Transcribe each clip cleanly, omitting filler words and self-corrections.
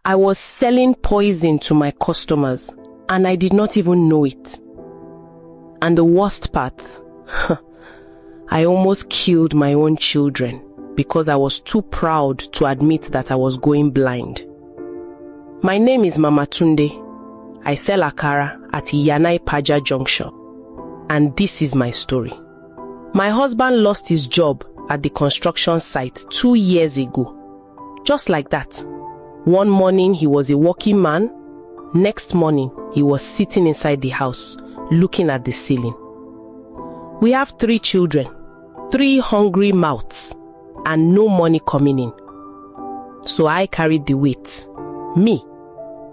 I was selling poison to my customers, and I did not even know it. And the worst part, I almost killed my own children because I was too proud to admit that I was going blind. My name is Mama Tunde. I sell akara at Iyana-Ipaja Junction. And this is my story. My husband lost his job at the construction site 2 years ago. Just like that. One morning he was a working man. Next morning he was sitting inside the house, looking at the ceiling. We have 3 children, 3 hungry mouths, and no money coming in. So I carried the weight. Me.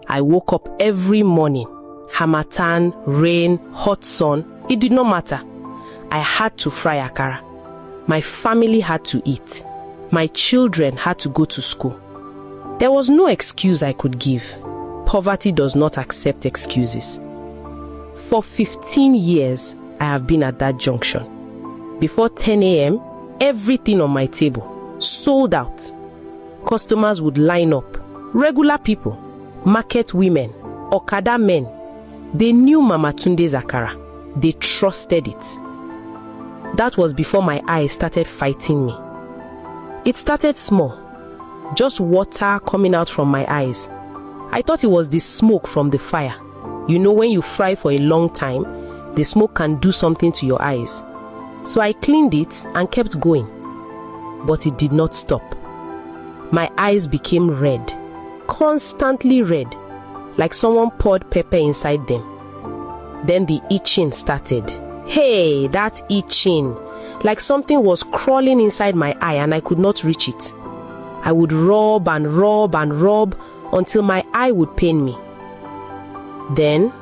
I woke up every morning. Harmattan, rain, hot sun, it did not matter. I had to fry akara. My family had to eat. My children had to go to school. There was no excuse I could give. Poverty does not accept excuses. For 15 years, I have been at that junction. Before 10 a.m., everything on my table, sold out. Customers would line up. Regular people, market women, Okada men. They knew Mama Tunde's akara. They trusted it. That was before my eyes started fighting me. It started small. Just water coming out from my eyes. I thought it was the smoke from the fire. You know, when you fry for a long time, the smoke can do something to your eyes. So I cleaned it and kept going. But it did not stop. My eyes became red. Constantly red. Like someone poured pepper inside them. Then the itching started. Hey, that itching. Like something was crawling inside my eye and I could not reach it. I would rub and rub and rub until my eye would pain me. Then,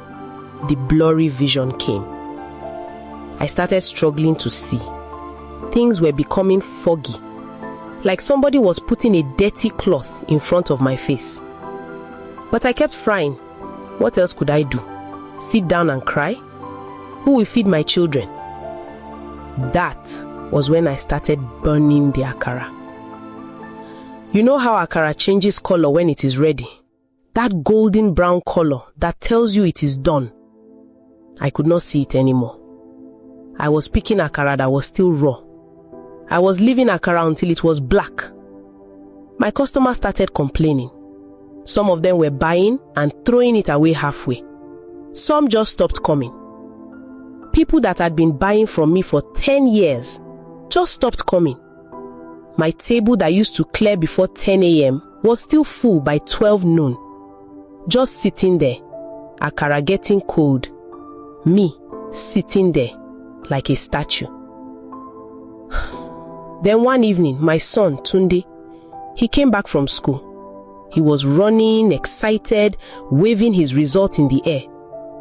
the blurry vision came. I started struggling to see. Things were becoming foggy. Like somebody was putting a dirty cloth in front of my face. But I kept frying. What else could I do? Sit down and cry? Who will feed my children? That was when I started burning the akara. You know how akara changes color when it is ready? That golden brown color that tells you it is done. I could not see it anymore. I was picking akara that was still raw. I was leaving akara until it was black. My customers started complaining. Some of them were buying and throwing it away halfway. Some just stopped coming. People that had been buying from me for 10 years just stopped coming. My table that used to clear before 10 a.m. was still full by 12 noon. Just sitting there, akara getting cold. Me sitting there like a statue. Then one evening, my son, Tunde, he came back from school. He was running, excited, waving his result in the air.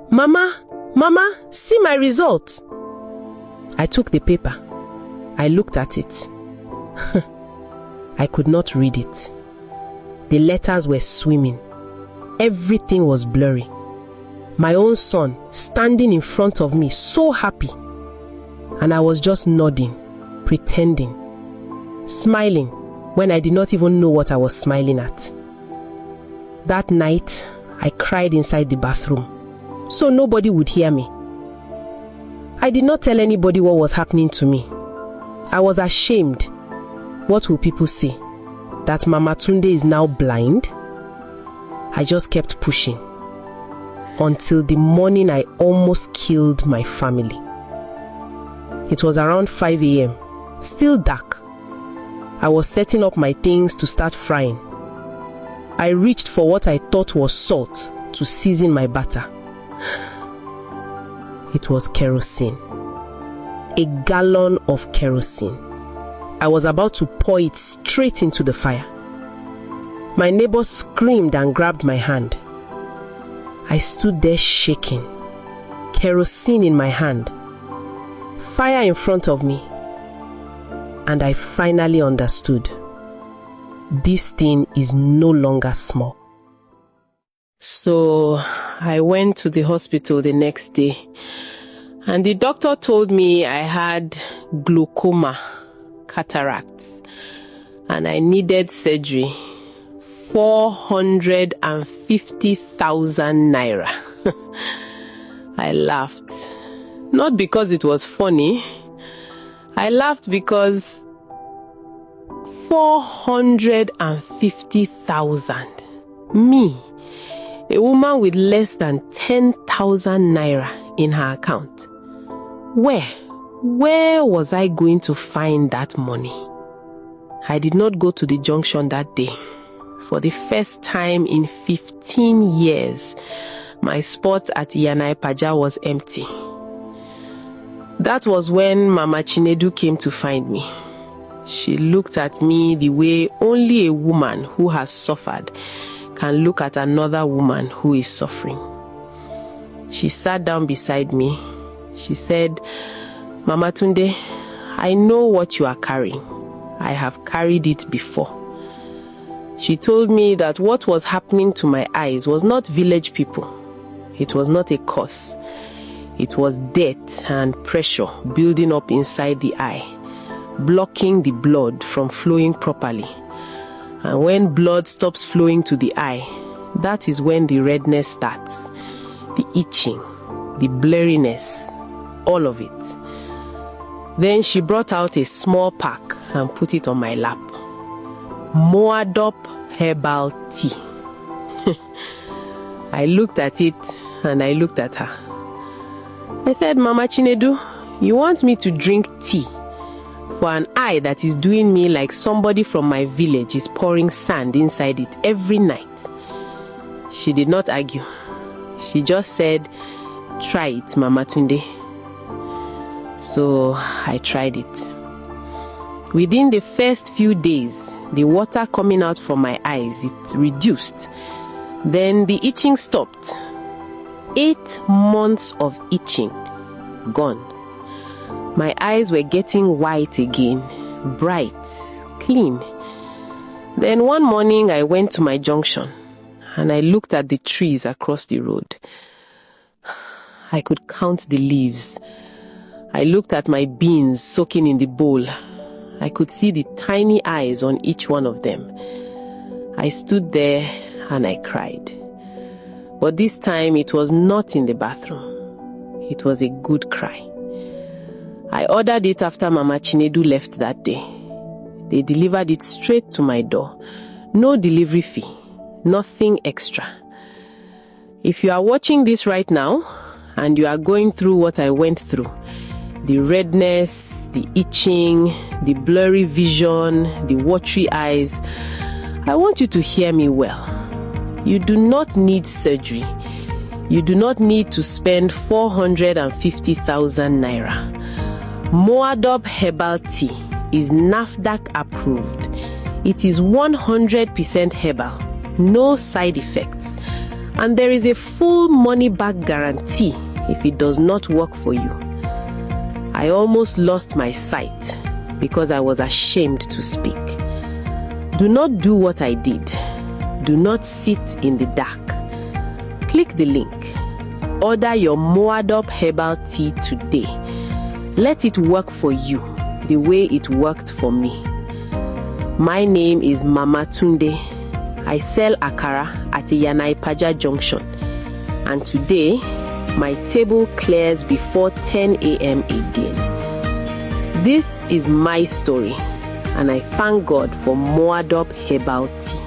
Mama, Mama, see my result. I took the paper. I looked at it. I could not read it. The letters were swimming. Everything was blurry. My own son standing in front of me, so happy. And I was just nodding, pretending, smiling when I did not even know what I was smiling at. That night, I cried inside the bathroom, so nobody would hear me. I did not tell anybody what was happening to me. I was ashamed. What will people say? That Mama Tunde is now blind? I just kept pushing until the morning I almost killed my family. It was around 5 a.m., still dark. I was setting up my things to start frying. I reached for what I thought was salt to season my batter. It was kerosene. A gallon of kerosene. I was about to pour it straight into the fire. My neighbor screamed and grabbed my hand. I stood there shaking, kerosene in my hand, fire in front of me, and I finally understood. This thing is no longer small. So I went to the hospital the next day, and the doctor told me I had glaucoma, cataracts, and I needed surgery, 450,000 naira. I laughed. Not because it was funny. I laughed because 450,000. Me, a woman with less than 10,000 naira in her account. Where was I going to find that money? I did not go to the junction that day. For the first time in 15 years, my spot at Yanai Paja was empty. That was when Mama Chinedu came to find me. She looked at me the way only a woman who has suffered can look at another woman who is suffering. She sat down beside me. She said, "Mama Tunde, I know what you are carrying. I have carried it before." She told me that what was happening to my eyes was not village people. It was not a curse. It was dirt and pressure building up inside the eye, blocking the blood from flowing properly. And when blood stops flowing to the eye, that is when the redness starts, the itching, the blurriness, all of it. Then she brought out a small pack and put it on my lap. Moadop herbal tea. I looked at it and I looked at her. I said, "Mama Chinedu, you want me to drink tea for an eye that is doing me like somebody from my village is pouring sand inside it every night?" She did not argue. She just said, "Try it, Mama Tunde." So I tried it. Within the first few days, the water coming out from my eyes, it reduced. Then the itching stopped. 8 months of itching gone. My eyes were getting white again, bright, clean. Then one morning I went to my junction and I looked at the trees across the road. I could count the leaves. I looked at my beans soaking in the bowl. I could see the tiny eyes on each one of them. I stood there and I cried. But this time it was not in the bathroom. It was a good cry. I ordered it after Mama Chinedu left that day. They delivered it straight to my door. No delivery fee, nothing extra. If you are watching this right now and you are going through what I went through, the redness, the itching, the blurry vision, the watery eyes, I want you to hear me well. You do not need surgery. You do not need to spend 450,000 naira. Moadop herbal tea is NAFDAC approved. It is 100% herbal, no side effects, and there is a full money back guarantee if it does not work for you. I almost lost my sight because I was ashamed to speak. Do not do what I did. Do not sit in the dark. Click the link. Order your Moadop herbal tea today. Let it work for you the way it worked for me. My name is Mama Tunde. I sell akara at Yanai Paja Junction. And today, my table clears before 10 a.m. again. This is my story, and I thank God for Moadop herbal tea.